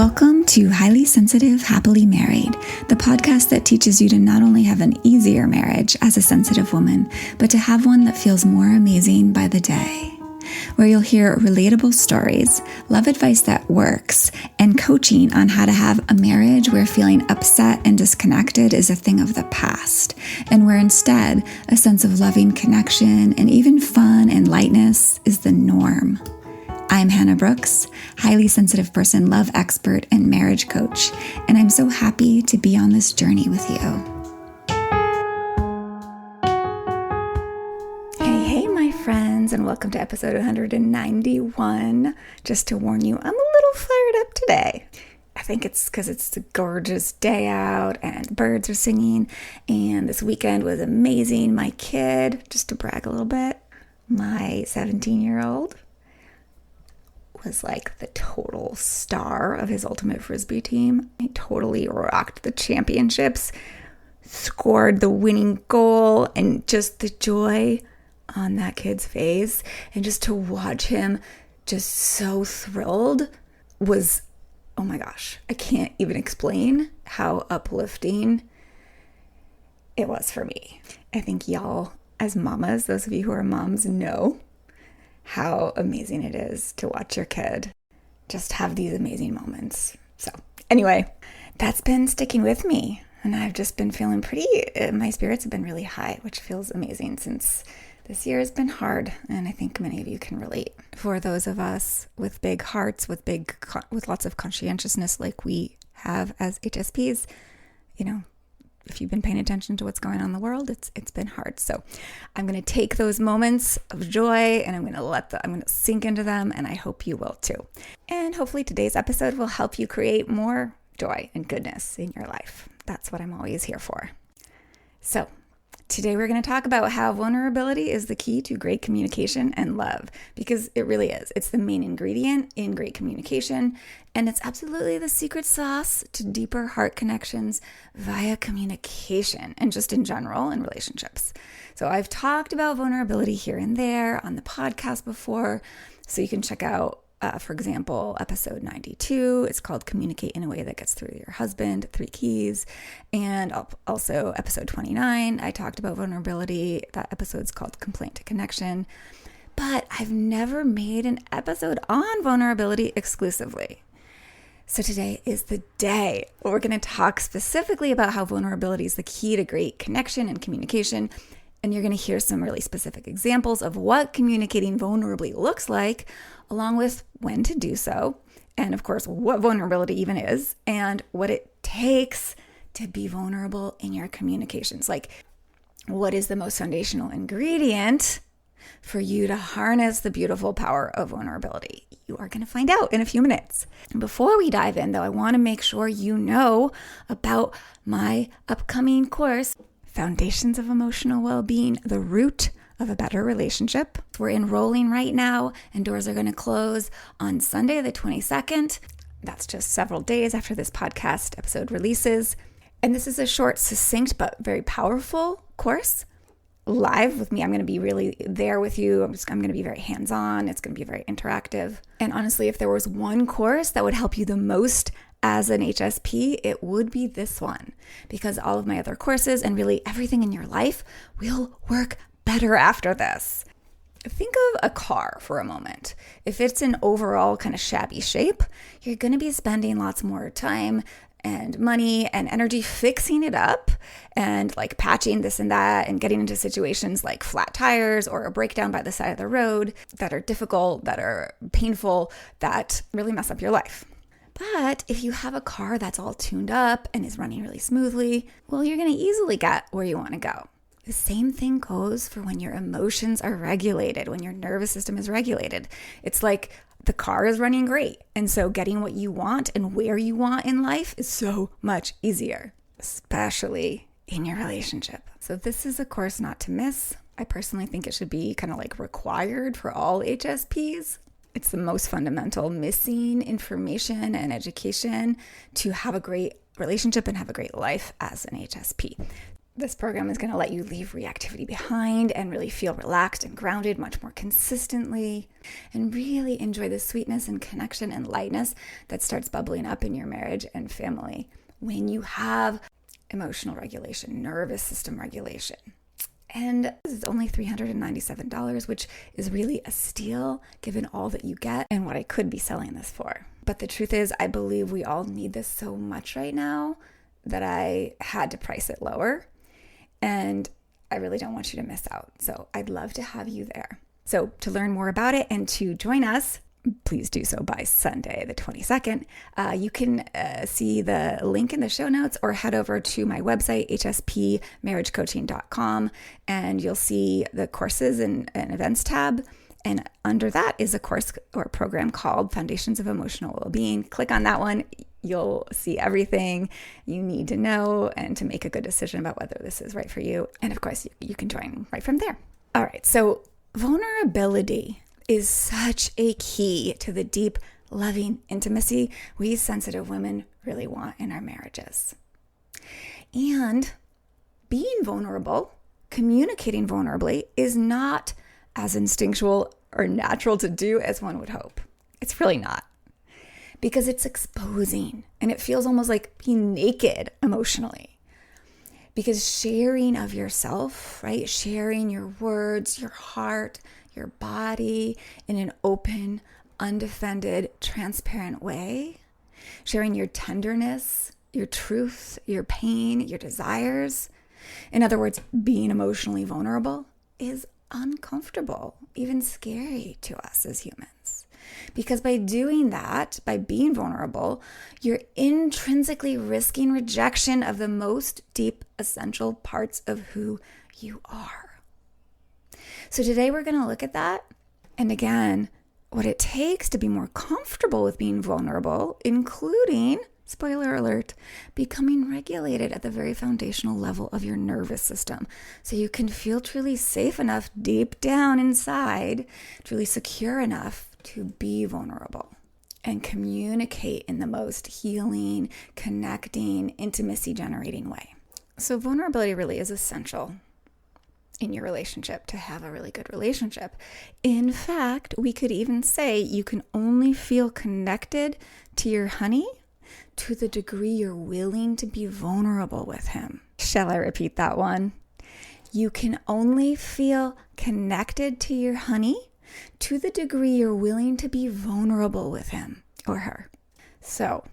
Welcome to Highly Sensitive, Happily Married, the podcast that teaches you to not only have an easier marriage as a sensitive woman, but to have one that feels more amazing by the day. Where you'll hear relatable stories, love advice that works, and coaching on how to have a marriage where feeling upset and disconnected is a thing of the past, and where instead a sense of loving connection and even fun and lightness is the norm. I'm Hannah Brooks, highly sensitive person, love expert, and marriage coach, and I'm so happy to be on this journey with you. Hey, my friends, and welcome to episode 191. Just to warn you, I'm a little fired up today. I think it's because it's a gorgeous day out and birds are singing, and this weekend was amazing. My kid, just to brag a little bit, my 17-year-old, was like the total star of his ultimate frisbee team. He totally rocked the championships, scored the winning goal, and just the joy on that kid's face and just to watch him just so thrilled was, oh my gosh, I can't even explain how uplifting it was for me. I think y'all as mamas, those of you who are moms, know how amazing it is to watch your kid just have these amazing moments. So anyway, that's been sticking with me, and I've just been feeling my spirits have been really high, which feels amazing since this year has been hard, and I think many of you can relate. For those of us with big hearts, with lots of conscientiousness like we have as HSPs, if you've been paying attention to what's going on in the world, it's been hard. So I'm going to take those moments of joy and I'm going to sink into them, and I hope you will too. And hopefully today's episode will help you create more joy and goodness in your life. That's what I'm always here for. So today we're going to talk about how vulnerability is the key to great communication and love, because it really is. It's the main ingredient in great communication, and it's absolutely the secret sauce to deeper heart connections via communication and just in general in relationships. So I've talked about vulnerability here and there on the podcast before, so you can check out for example, episode 92, it's called Communicate in a Way That Gets Through to Your Husband, 3 Keys. And also episode 29, I talked about vulnerability. That episode's called Complaint to Connection. But I've never made an episode on vulnerability exclusively. So today is the day. We're going to talk specifically about how vulnerability is the key to great connection and communication. And you're going to hear some really specific examples of what communicating vulnerably looks like, along with when to do so, and of course, what vulnerability even is, and what it takes to be vulnerable in your communications. Like, what is the most foundational ingredient for you to harness the beautiful power of vulnerability? You are going to find out in a few minutes. Before we dive in, though, I want to make sure you know about my upcoming course, Foundations of Emotional Well-Being, the Root of a Better Relationship. We're enrolling right now, and doors are going to close on Sunday, the 22nd. That's just several days after this podcast episode releases. And this is a short, succinct, but very powerful course. Live with me. I'm going to be really there with you. I'm going to be very hands-on. It's going to be very interactive. And honestly, if there was one course that would help you the most as an HSP, it would be this one, because all of my other courses and really everything in your life will work better after this. Think of a car for a moment. If it's in overall kind of shabby shape, you're going to be spending lots more time and money and energy fixing it up and like patching this and that and getting into situations like flat tires or a breakdown by the side of the road that are difficult, that are painful, that really mess up your life. But if you have a car that's all tuned up and is running really smoothly, well, you're going to easily get where you want to go. The same thing goes for when your emotions are regulated, when your nervous system is regulated. It's like the car is running great. And so getting what you want and where you want in life is so much easier, especially in your relationship. So this is a course not to miss. I personally think it should be kind of like required for all HSPs. It's the most fundamental missing information and education to have a great relationship and have a great life as an HSP. This program is going to let you leave reactivity behind and really feel relaxed and grounded much more consistently, and really enjoy the sweetness and connection and lightness that starts bubbling up in your marriage and family when you have emotional regulation, nervous system regulation. And it's only $397, which is really a steal given all that you get and what I could be selling this for. But the truth is, I believe we all need this so much right now that I had to price it lower. And I really don't want you to miss out. So I'd love to have you there. So to learn more about it and to join us, please do so by Sunday, the 22nd. You can see the link in the show notes or head over to my website, hspmarriagecoaching.com, and you'll see the courses and events tab. And under that is a course or program called Foundations of Emotional Wellbeing. Click on that one. You'll see everything you need to know and to make a good decision about whether this is right for you. And of course, you can join right from there. All right, so vulnerability is such a key to the deep, loving intimacy we sensitive women really want in our marriages. And being vulnerable, communicating vulnerably, is not as instinctual or natural to do as one would hope. It's really not. Because it's exposing and it feels almost like being naked emotionally. Because sharing of yourself, right? Sharing your words, your heart, your body in an open, undefended, transparent way. Sharing your tenderness, your truth, your pain, your desires. In other words, being emotionally vulnerable is uncomfortable, even scary to us as humans. Because by doing that, by being vulnerable, you're intrinsically risking rejection of the most deep, essential parts of who you are. So today we're going to look at that. And again, what it takes to be more comfortable with being vulnerable, including, spoiler alert, becoming regulated at the very foundational level of your nervous system. So you can feel truly safe enough deep down inside, truly secure enough to be vulnerable and communicate in the most healing, connecting, intimacy generating way. So vulnerability really is essential in your relationship to have a really good relationship. In fact, we could even say you can only feel connected to your honey to the degree you're willing to be vulnerable with him. Shall I repeat that one? You can only feel connected to your honey to the degree you're willing to be vulnerable with him or her. So,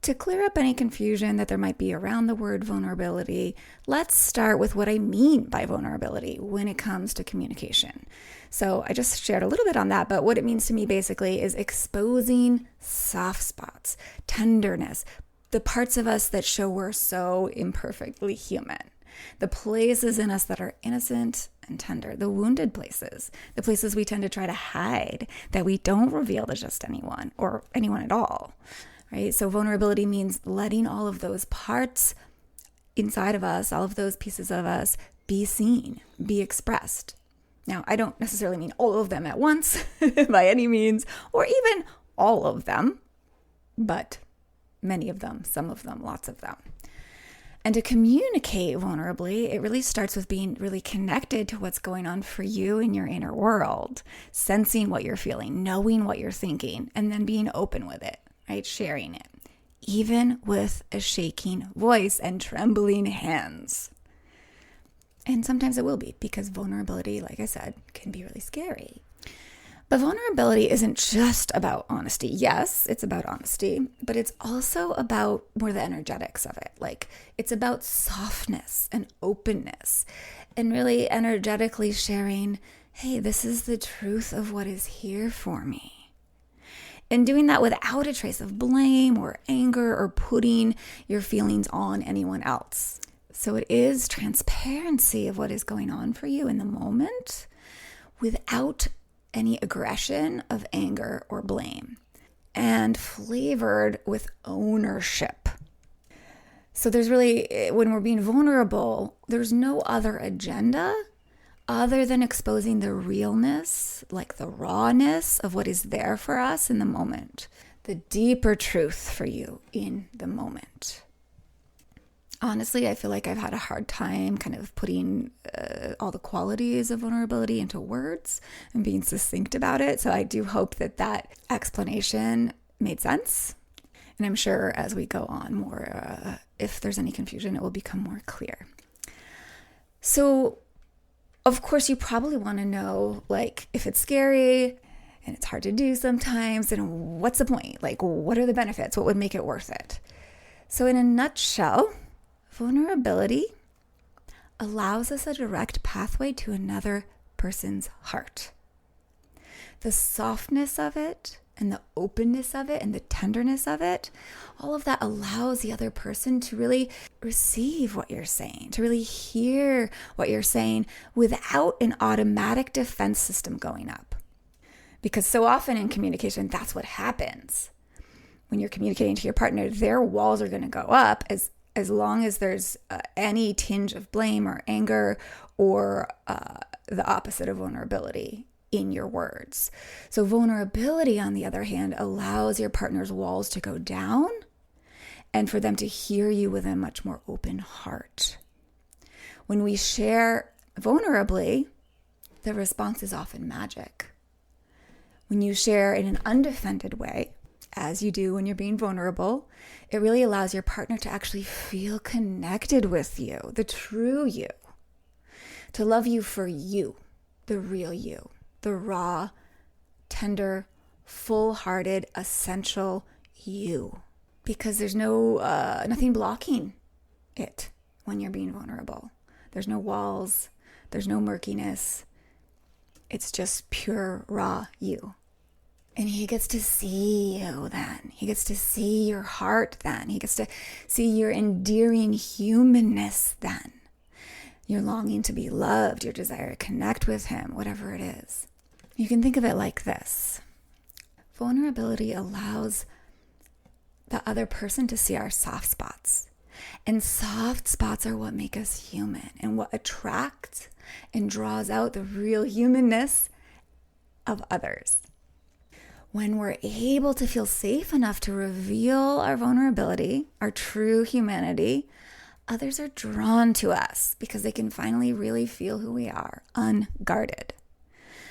to clear up any confusion that there might be around the word vulnerability, let's start with what I mean by vulnerability when it comes to communication. So I just shared a little bit on that, but what it means to me basically is exposing soft spots, tenderness, the parts of us that show we're so imperfectly human, the places in us that are innocent and tender, the wounded places, the places we tend to try to hide that we don't reveal to just anyone or anyone at all. Right? So vulnerability means letting all of those parts inside of us, all of those pieces of us, be seen, be expressed. Now, I don't necessarily mean all of them at once by any means, or even all of them, but many of them, some of them, lots of them. And to communicate vulnerably, it really starts with being really connected to what's going on for you in your inner world, sensing what you're feeling, knowing what you're thinking, and then being open with it. Right? Sharing it, even with a shaking voice and trembling hands. And sometimes it will be because vulnerability, like I said, can be really scary. But vulnerability isn't just about honesty. Yes, it's about honesty, but it's also about more the energetics of it. Like it's about softness and openness and really energetically sharing, hey, this is the truth of what is here for me. And doing that without a trace of blame or anger or putting your feelings on anyone else. So it is transparency of what is going on for you in the moment without any aggression of anger or blame, and flavored with ownership. So there's really, when we're being vulnerable, there's no other agenda other than exposing the realness, like the rawness of what is there for us in the moment, the deeper truth for you in the moment. Honestly, I feel like I've had a hard time kind of putting all the qualities of vulnerability into words and being succinct about it. So I do hope that that explanation made sense. And I'm sure as we go on more, if there's any confusion, it will become more clear. So, of course, you probably want to know, like, if it's scary and it's hard to do sometimes, then what's the point? Like, what are the benefits? What would make it worth it? So, in a nutshell, vulnerability allows us a direct pathway to another person's heart. The softness of it and the openness of it and the tenderness of it, all of that allows the other person to really receive what you're saying, to really hear what you're saying without an automatic defense system going up. Because so often in communication, that's what happens. When you're communicating to your partner, their walls are going to go up as long as there's any tinge of blame or anger or the opposite of vulnerability in your words. So vulnerability, on the other hand, allows your partner's walls to go down and for them to hear you with a much more open heart. When we share vulnerably, the response is often magic. When you share in an undefended way, as you do when you're being vulnerable, it really allows your partner to actually feel connected with you, the true you, to love you for you, the real you, the raw, tender, full-hearted, essential you. Because there's nothing blocking it when you're being vulnerable. There's no walls, there's no murkiness. It's just pure, raw you. And he gets to see you then. He gets to see your heart then. He gets to see your endearing humanness then. Your longing to be loved, your desire to connect with him, whatever it is. You can think of it like this. Vulnerability allows the other person to see our soft spots. And soft spots are what make us human and what attracts and draws out the real humanness of others. When we're able to feel safe enough to reveal our vulnerability, our true humanity, others are drawn to us because they can finally really feel who we are, unguarded.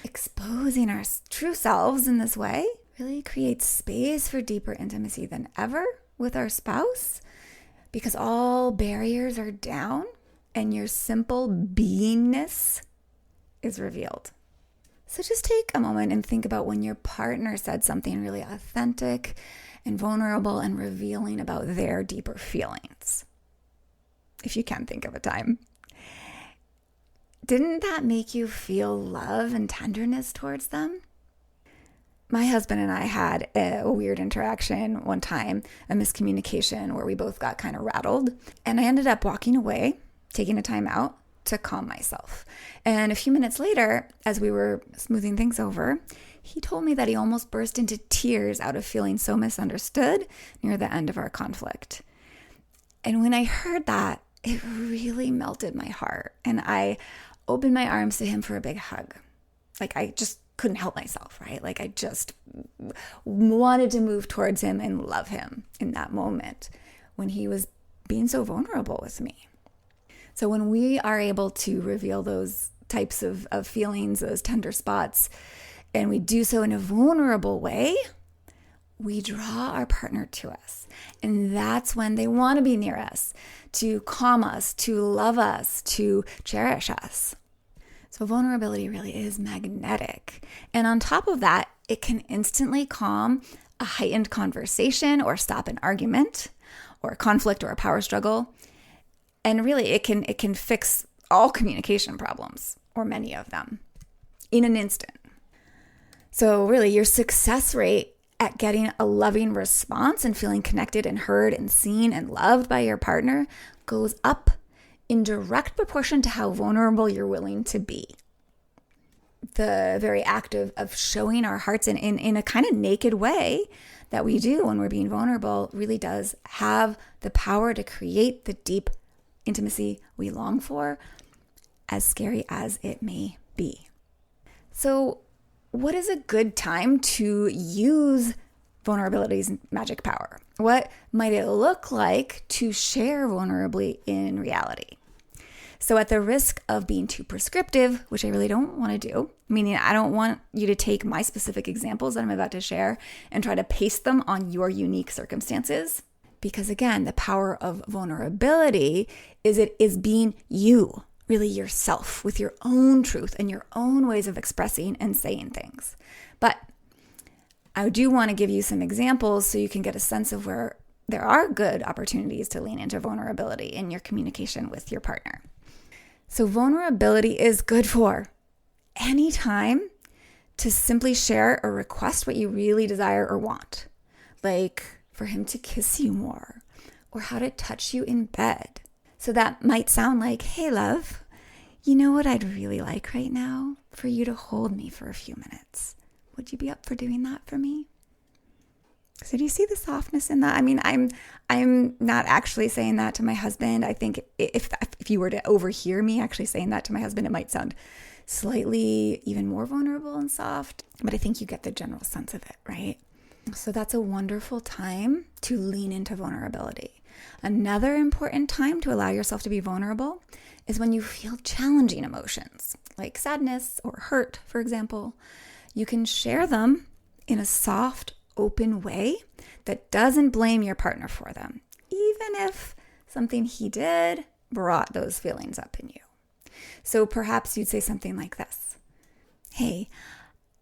Exposing our true selves in this way really creates space for deeper intimacy than ever with our spouse because all barriers are down and your simple beingness is revealed. So just take a moment and think about when your partner said something really authentic and vulnerable and revealing about their deeper feelings. If you can think of a time. Didn't that make you feel love and tenderness towards them? My husband and I had a weird interaction one time, a miscommunication where we both got kind of rattled. And I ended up walking away, taking a time out to calm myself. And a few minutes later, as we were smoothing things over, he told me that he almost burst into tears out of feeling so misunderstood near the end of our conflict. And when I heard that, it really melted my heart. And I opened my arms to him for a big hug. Like I just couldn't help myself, right? Like I just wanted to move towards him and love him in that moment when he was being so vulnerable with me. So when we are able to reveal those types of feelings, those tender spots, and we do so in a vulnerable way, we draw our partner to us. And that's when they want to be near us, to calm us, to love us, to cherish us. So vulnerability really is magnetic. And on top of that, it can instantly calm a heightened conversation or stop an argument or a conflict or a power struggle. And really, it can fix all communication problems, or many of them, in an instant. So really, your success rate at getting a loving response and feeling connected and heard and seen and loved by your partner goes up in direct proportion to how vulnerable you're willing to be. The very act of showing our hearts in a kind of naked way that we do when we're being vulnerable really does have the power to create the deep intimacy we long for, as scary as it may be. So, what is a good time to use vulnerability's magic power? What might it look like to share vulnerably in reality? So at the risk of being too prescriptive, which I really don't want to do, meaning I don't want you to take my specific examples that I'm about to share and try to paste them on your unique circumstances. Because again, the power of vulnerability is it is being you, really yourself, with your own truth and your own ways of expressing and saying things. But I do want to give you some examples so you can get a sense of where there are good opportunities to lean into vulnerability in your communication with your partner. So vulnerability is good for any time to simply share or request what you really desire or want, like for him to kiss you more or how to touch you in bed. So that might sound like, hey, love, you know what I'd really like right now? For you to hold me for a few minutes. Would you be up for doing that for me? So do you see the softness in that? I mean, I'm not actually saying that to my husband. I think if you were to overhear me actually saying that to my husband, it might sound slightly even more vulnerable and soft. But I think you get the general sense of it, right? So that's a wonderful time to lean into vulnerability. Another important time to allow yourself to be vulnerable is when you feel challenging emotions, like sadness or hurt, for example. You can share them in a soft, open way that doesn't blame your partner for them, even if something he did brought those feelings up in you. So perhaps you'd say something like this. Hey,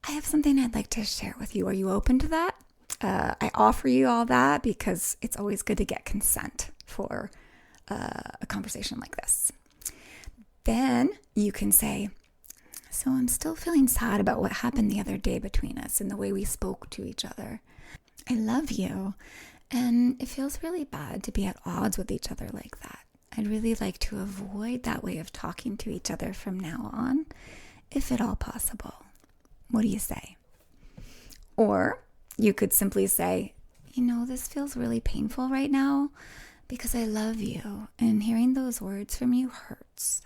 I have something I'd like to share with you. Are you open to that? I offer you all that because it's always good to get consent for a conversation like this. Then you can say, so I'm still feeling sad about what happened the other day between us and the way we spoke to each other. I love you, and it feels really bad to be at odds with each other like that. I'd really like to avoid that way of talking to each other from now on, if at all possible. What do you say? Or you could simply say, this feels really painful right now because I love you, and hearing those words from you hurts.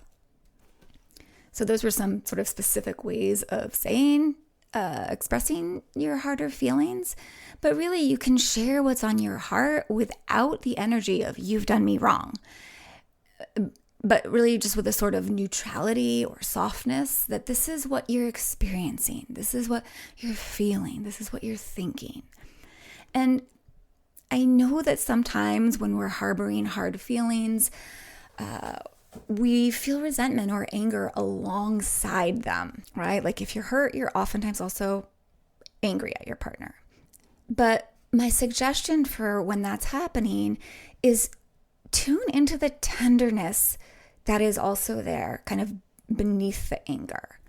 So those were some sort of specific ways of saying, expressing your harder feelings. But really, you can share what's on your heart without the energy of you've done me wrong. But really just with a sort of neutrality or softness that this is what you're experiencing. This is what you're feeling. This is what you're thinking. And I know that sometimes when we're harboring hard feelings, we feel resentment or anger alongside them, right? Like if you're hurt, you're oftentimes also angry at your partner. But my suggestion for when that's happening is tune into the tenderness that is also there, kind of beneath the anger,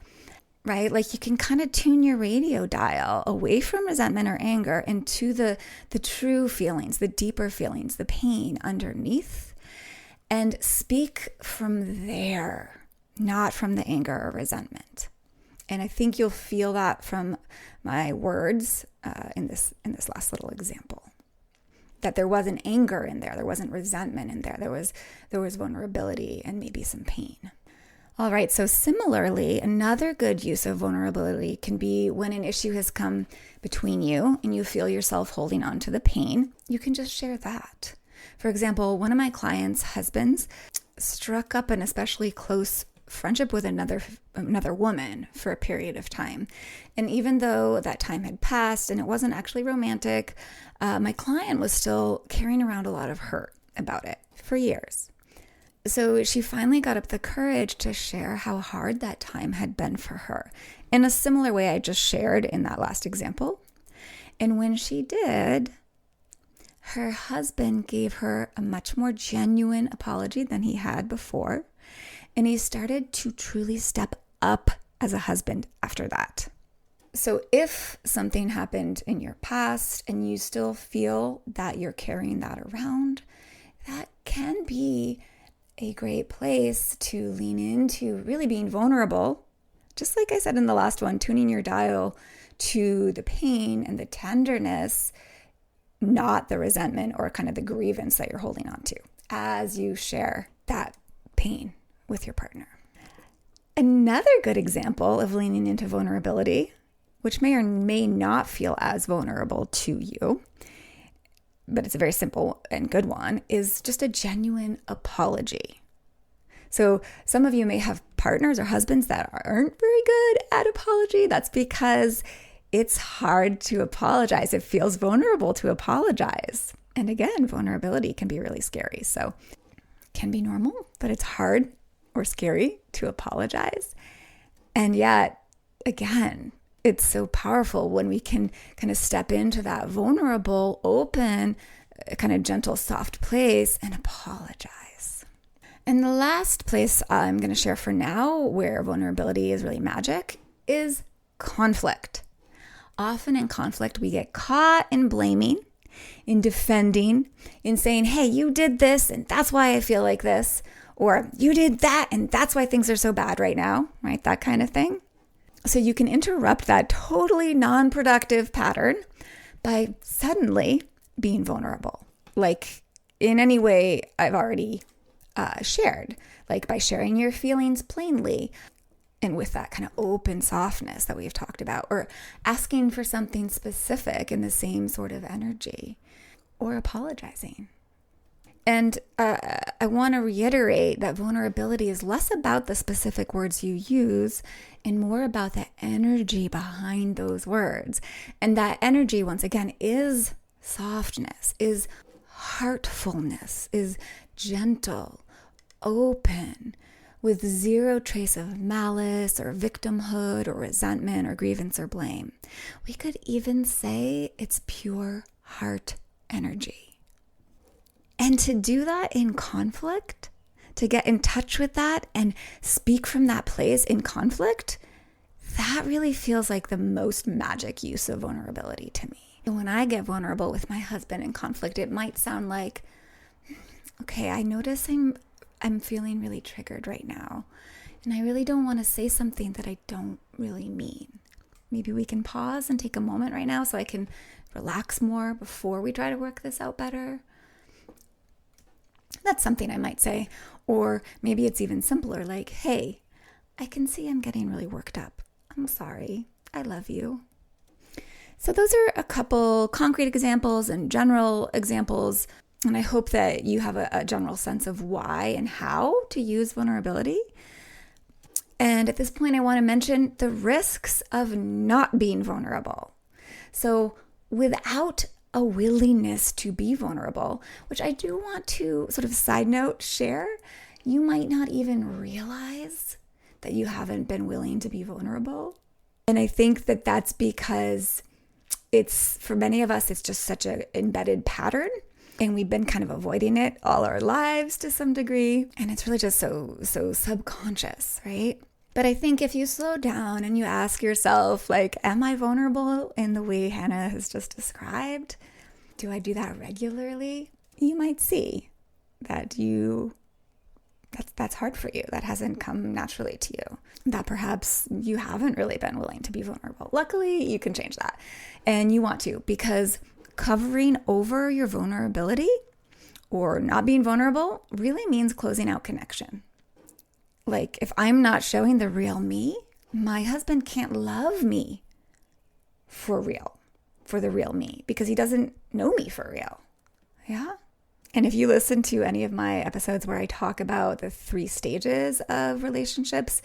right? Like you can kind of tune your radio dial away from resentment or anger into the true feelings, the deeper feelings, the pain underneath, and speak from there, not from the anger or resentment. And I think you'll feel that from my words in this last little example. That there wasn't anger in there wasn't resentment in there. There was vulnerability and maybe some pain. All right, so similarly, another good use of vulnerability can be when an issue has come between you and you feel yourself holding on to the pain, you can just share that. For example, one of my clients' husbands struck up an especially close friendship with another woman for a period of time. And even though that time had passed and it wasn't actually romantic, my client was still carrying around a lot of hurt about it for years. So she finally got up the courage to share how hard that time had been for her in a similar way I just shared in that last example. And when she did, her husband gave her a much more genuine apology than he had before. And he started to truly step up as a husband after that. So if something happened in your past and you still feel that you're carrying that around, that can be a great place to lean into really being vulnerable. Just like I said in the last one, tuning your dial to the pain and the tenderness, not the resentment or kind of the grievance that you're holding on to as you share that pain with your partner. Another good example of leaning into vulnerability which may or may not feel as vulnerable to you, but it's a very simple and good one, is just a genuine apology. So some of you may have partners or husbands that aren't very good at apology. That's because it's hard to apologize. It feels vulnerable to apologize. And again, vulnerability can be really scary. So it can be normal, but it's hard or scary to apologize. And yet, again, it's so powerful when we can kind of step into that vulnerable, open, kind of gentle, soft place and apologize. And the last place I'm going to share for now where vulnerability is really magic is conflict. Often in conflict, we get caught in blaming, in defending, in saying, hey, you did this and that's why I feel like this, or you did that and that's why things are so bad right now, right? That kind of thing. So you can interrupt that totally non-productive pattern by suddenly being vulnerable, like in any way I've already shared, like by sharing your feelings plainly and with that kind of open softness that we've talked about, or asking for something specific in the same sort of energy, or apologizing. And I want to reiterate that vulnerability is less about the specific words you use and more about the energy behind those words. And that energy, once again, is softness, is heartfulness, is gentle, open, with zero trace of malice or victimhood or resentment or grievance or blame. We could even say it's pure heart energy. And to do that in conflict, to get in touch with that and speak from that place in conflict, that really feels like the most magic use of vulnerability to me. When I get vulnerable with my husband in conflict, it might sound like, okay, I notice I'm feeling really triggered right now, and I really don't want to say something that I don't really mean. Maybe we can pause and take a moment right now so I can relax more before we try to work this out better. That's something I might say. Or maybe it's even simpler, like, hey, I can see I'm getting really worked up. I'm sorry. I love you. So those are a couple concrete examples and general examples. And I hope that you have a general sense of why and how to use vulnerability. And at this point, I want to mention the risks of not being vulnerable. So without a willingness to be vulnerable, which I do want to sort of side note share, you might not even realize that you haven't been willing to be vulnerable. And I think that that's because for many of us, it's just such an embedded pattern. And we've been kind of avoiding it all our lives to some degree. And it's really just so subconscious, right? But I think if you slow down and you ask yourself, like, am I vulnerable in the way Hannah has just described? Do I do that regularly? You might see that that's hard for you. That hasn't come naturally to you. That perhaps you haven't really been willing to be vulnerable. Luckily, you can change that. And you want to, because covering over your vulnerability or not being vulnerable really means closing out connection. Like, if I'm not showing the real me, my husband can't love me for the real me, because he doesn't know me for real. Yeah? And if you listen to any of my episodes where I talk about the 3 stages of relationships,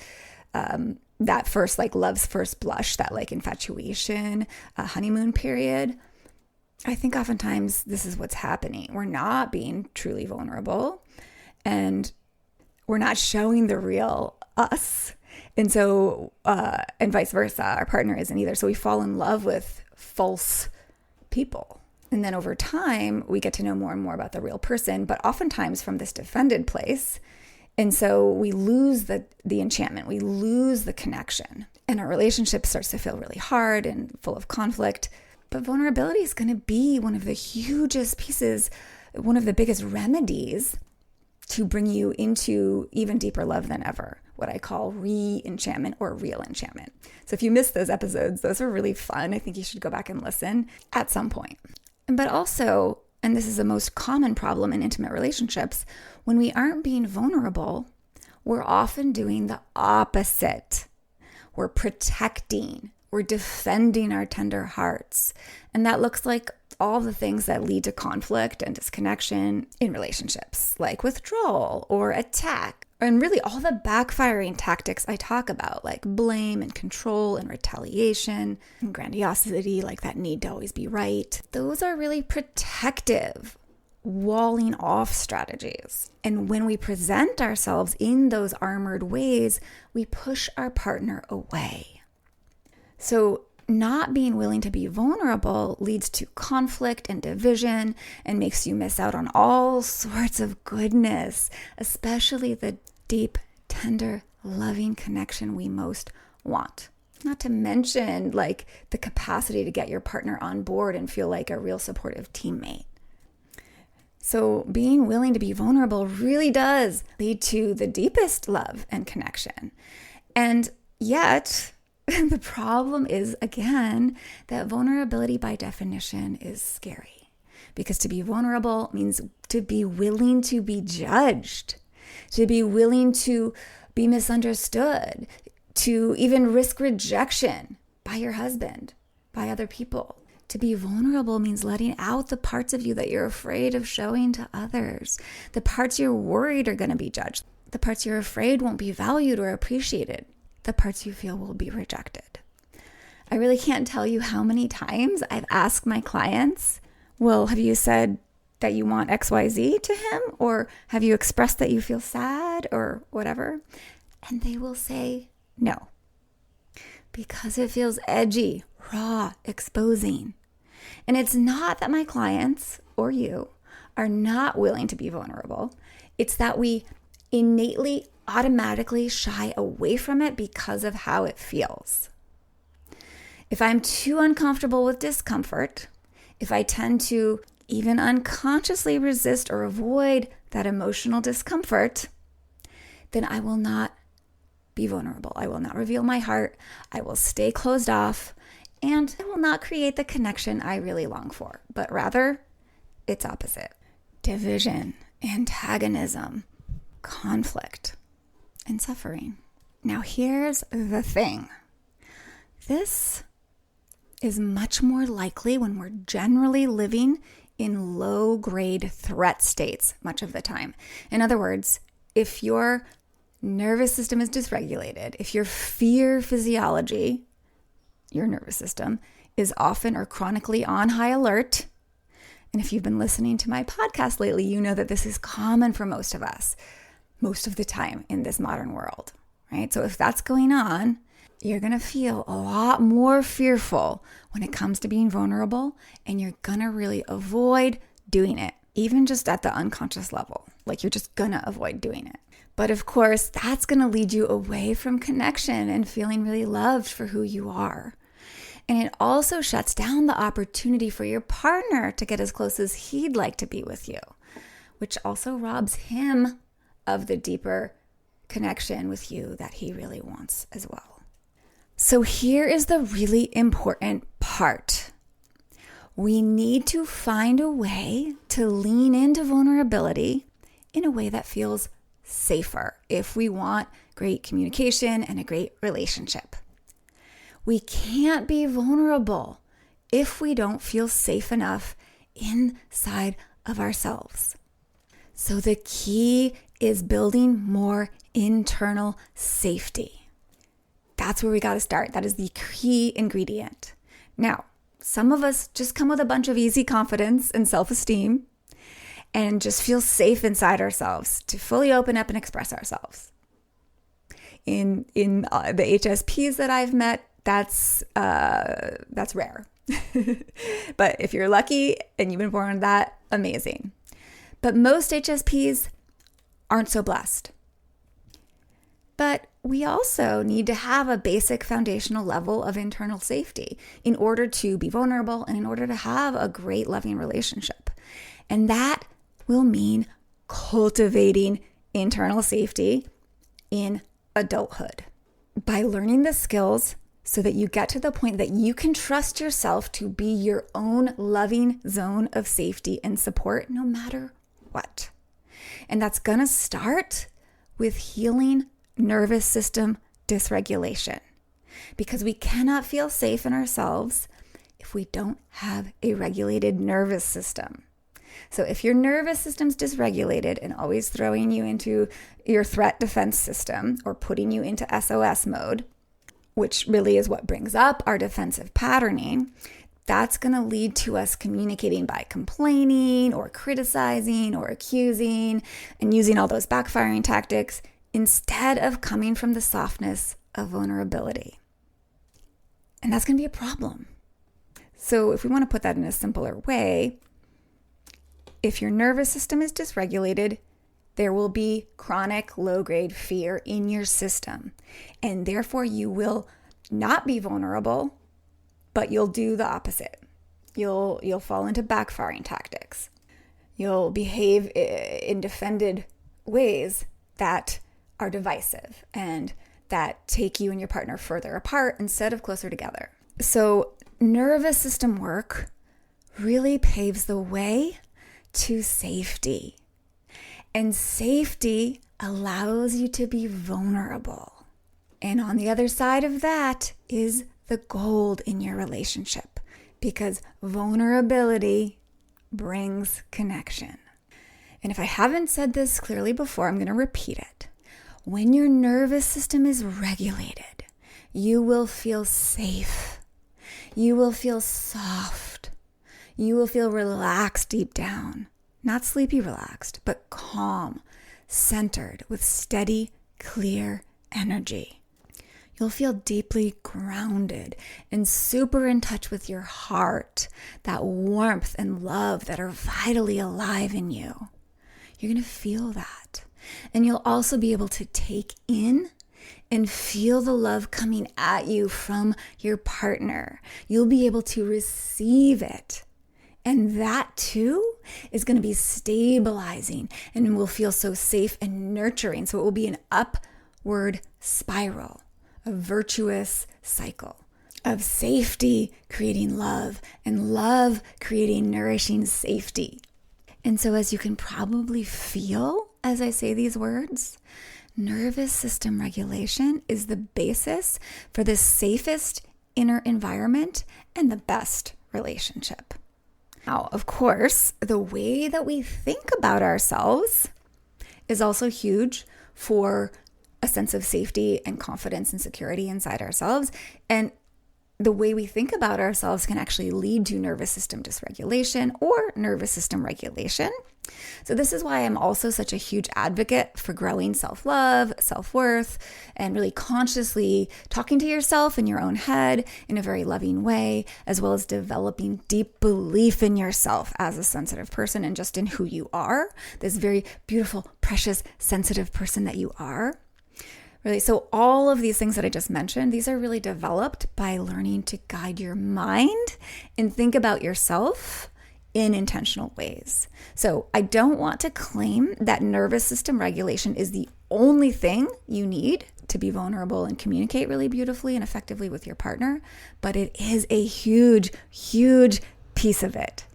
that first, like, love's first blush, that like infatuation, honeymoon period, I think oftentimes this is what's happening. We're not being truly vulnerable, and we're not showing the real us. And so, and vice versa, our partner isn't either. So we fall in love with false people. And then over time, we get to know more and more about the real person, but oftentimes from this defended place. And so we lose the enchantment, we lose the connection, and our relationship starts to feel really hard and full of conflict. But vulnerability is going to be one of the hugest pieces, one of the biggest remedies to bring you into even deeper love than ever, what I call re-enchantment or real enchantment. So if you missed those episodes, those are really fun. I think you should go back and listen at some point. But also, and this is the most common problem in intimate relationships, when we aren't being vulnerable, we're often doing the opposite. We're protecting, We're defending our tender hearts. And that looks like all the things that lead to conflict and disconnection in relationships, like withdrawal or attack, and really all the backfiring tactics I talk about, like blame and control and retaliation and grandiosity, like that need to always be right. Those are really protective, walling off strategies. And when we present ourselves in those armored ways, we push our partner away. So not being willing to be vulnerable leads to conflict and division and makes you miss out on all sorts of goodness, especially the deep, tender, loving connection we most want. Not to mention like the capacity to get your partner on board and feel like a real supportive teammate. So being willing to be vulnerable really does lead to the deepest love and connection. And yet, the problem is, again, that vulnerability by definition is scary. Because to be vulnerable means to be willing to be judged, to be willing to be misunderstood, to even risk rejection by your husband, by other people. To be vulnerable means letting out the parts of you that you're afraid of showing to others, the parts you're worried are going to be judged, the parts you're afraid won't be valued or appreciated, the parts you feel will be rejected. I really can't tell you how many times I've asked my clients, well, have you said that you want XYZ to him? Or have you expressed that you feel sad or whatever? And they will say no, because it feels edgy, raw, exposing. And it's not that my clients or you are not willing to be vulnerable. It's that we innately, automatically shy away from it because of how it feels. If I'm too uncomfortable with discomfort, if I tend to even unconsciously resist or avoid that emotional discomfort, then I will not be vulnerable. I will not reveal my heart. I will stay closed off, and I will not create the connection I really long for, but rather it's opposite. Division, antagonism, conflict, and suffering. Now here's the thing. This is much more likely when we're generally living in low-grade threat states much of the time. In other words, if your nervous system is dysregulated, if your fear physiology, your nervous system, is often or chronically on high alert, and if you've been listening to my podcast lately, you know that this is common for most of us, most of the time in this modern world, right? So if that's going on, you're going to feel a lot more fearful when it comes to being vulnerable, and you're going to really avoid doing it, even just at the unconscious level. Like you're just going to avoid doing it. But of course, that's going to lead you away from connection and feeling really loved for who you are. And it also shuts down the opportunity for your partner to get as close as he'd like to be with you, which also robs him of the deeper connection with you that he really wants as well. So here is the really important part. We need to find a way to lean into vulnerability in a way that feels safer if we want great communication and a great relationship. We can't be vulnerable if we don't feel safe enough inside of ourselves. So the key is building more internal safety. That's where we got to start. That is the key ingredient. Now, some of us just come with a bunch of easy confidence and self-esteem and just feel safe inside ourselves to fully open up and express ourselves. In the HSPs that I've met, that's rare. But if you're lucky and you've been born with that, amazing. But most HSPs aren't so blessed. But we also need to have a basic foundational level of internal safety in order to be vulnerable and in order to have a great loving relationship. And that will mean cultivating internal safety in adulthood by learning the skills so that you get to the point that you can trust yourself to be your own loving zone of safety and support no matter what. And that's going to start with healing nervous system dysregulation. because we cannot feel safe in ourselves if we don't have a regulated nervous system. So if your nervous system's dysregulated and always throwing you into your threat defense system or putting you into SOS mode, which really is what brings up our defensive patterning, that's going to lead to us communicating by complaining or criticizing or accusing and using all those backfiring tactics instead of coming from the softness of vulnerability. And that's going to be a problem. So if we want to put that in a simpler way, if your nervous system is dysregulated, there will be chronic low-grade fear in your system. And therefore, you will not be vulnerable, but you'll do the opposite. You'll fall into backfiring tactics. You'll behave in defended ways that are divisive and that take you and your partner further apart instead of closer together. So nervous system work really paves the way to safety. And safety allows you to be vulnerable. And on the other side of that is the gold in your relationship, because vulnerability brings connection. And if I haven't said this clearly before, I'm going to repeat it. When your nervous system is regulated, you will feel safe. You will feel soft. You will feel relaxed deep down. Not sleepy relaxed, but calm, centered, with steady, clear energy. You'll feel deeply grounded and super in touch with your heart, that warmth and love that are vitally alive in you. You're going to feel that. And you'll also be able to take in and feel the love coming at you from your partner. You'll be able to receive it. And that too is going to be stabilizing and will feel so safe and nurturing. So it will be an upward spiral, a virtuous cycle of safety creating love and love creating nourishing safety. And so as you can probably feel as I say these words, nervous system regulation is the basis for the safest inner environment and the best relationship. Now, of course, the way that we think about ourselves is also huge for a sense of safety and confidence and security inside ourselves. And the way we think about ourselves can actually lead to nervous system dysregulation or nervous system regulation. So this is why I'm also such a huge advocate for growing self-love, self-worth, and really consciously talking to yourself in your own head in a very loving way, as well as developing deep belief in yourself as a sensitive person and just in who you are, this very beautiful, precious, sensitive person that you are. Really, so all of these things that I just mentioned, these are really developed by learning to guide your mind and think about yourself in intentional ways. So I don't want to claim that nervous system regulation is the only thing you need to be vulnerable and communicate really beautifully and effectively with your partner, but it is a huge, huge piece of it.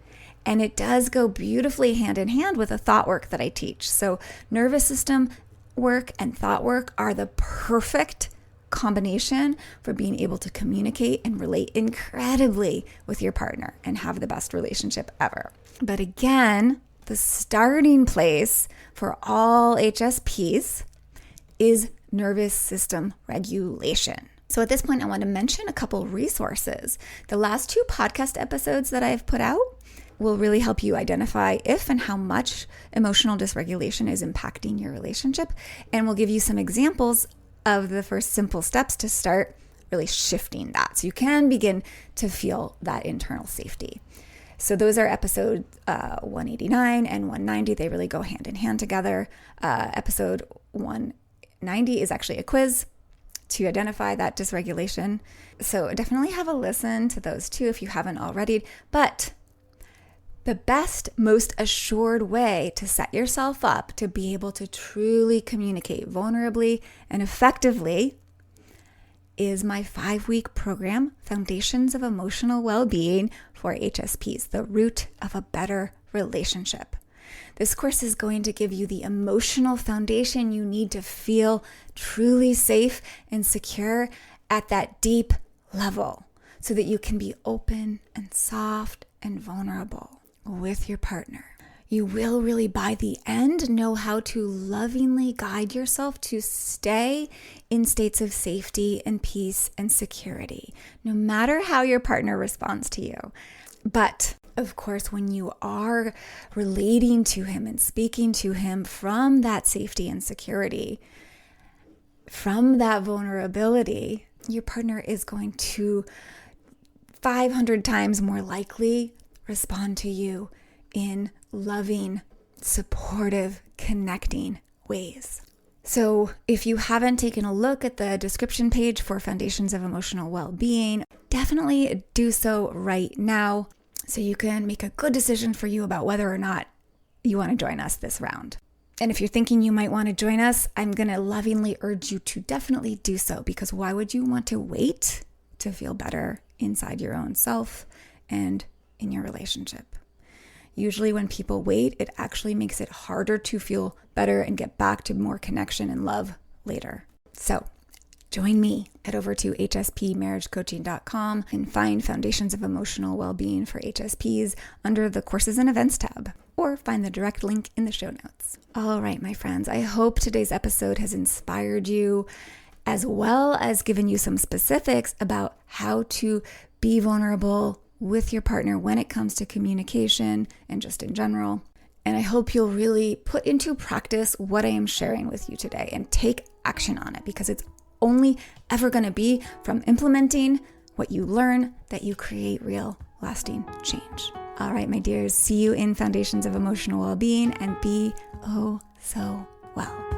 And it does go beautifully hand in hand with the thought work that I teach. So nervous system work and thought work are the perfect combination for being able to communicate and relate incredibly with your partner and have the best relationship ever. But again, the starting place for all HSPs is nervous system regulation. So at this point, I want to mention a couple resources. The last 2 podcast episodes that I've put out will really help you identify if and how much emotional dysregulation is impacting your relationship. And we'll give you some examples of the first simple steps to start really shifting that, so you can begin to feel that internal safety. So those are episode 189 and 190. They really go hand in hand together. Episode 190 is actually a quiz to identify that dysregulation. So definitely have a listen to those 2 if you haven't already. But the best, most assured way to set yourself up to be able to truly communicate vulnerably and effectively is my 5-week program, Foundations of Emotional Well-Being for HSPs, the root of a better relationship. This course is going to give you the emotional foundation you need to feel truly safe and secure at that deep level so that you can be open and soft and vulnerable with your partner. You will really, by the end, know how to lovingly guide yourself to stay in states of safety and peace and security, no matter how your partner responds to you. But of course, when you are relating to him and speaking to him from that safety and security, from that vulnerability, your partner is going to 500 times more likely respond to you in loving, supportive, connecting ways. So if you haven't taken a look at the description page for Foundations of Emotional Well-Being, definitely do so right now so you can make a good decision for you about whether or not you want to join us this round. And if you're thinking you might want to join us, I'm going to lovingly urge you to definitely do so, because why would you want to wait to feel better inside your own self and in your relationship? Usually when people wait, it actually makes it harder to feel better and get back to more connection and love later. So join me. Head over to hspmarriagecoaching.com and find Foundations of Emotional Well-Being for HSPs under the Courses and Events tab, or find the direct link in the show notes. All right, my friends, I hope today's episode has inspired you, as well as given you some specifics about how to be vulnerable with your partner when it comes to communication and just in general. And I hope you'll really put into practice what I am sharing with you today and take action on it, because it's only ever going to be from implementing what you learn that you create real, lasting change. All right, my dears, see you in Foundations of Emotional Well-Being, and be oh so well.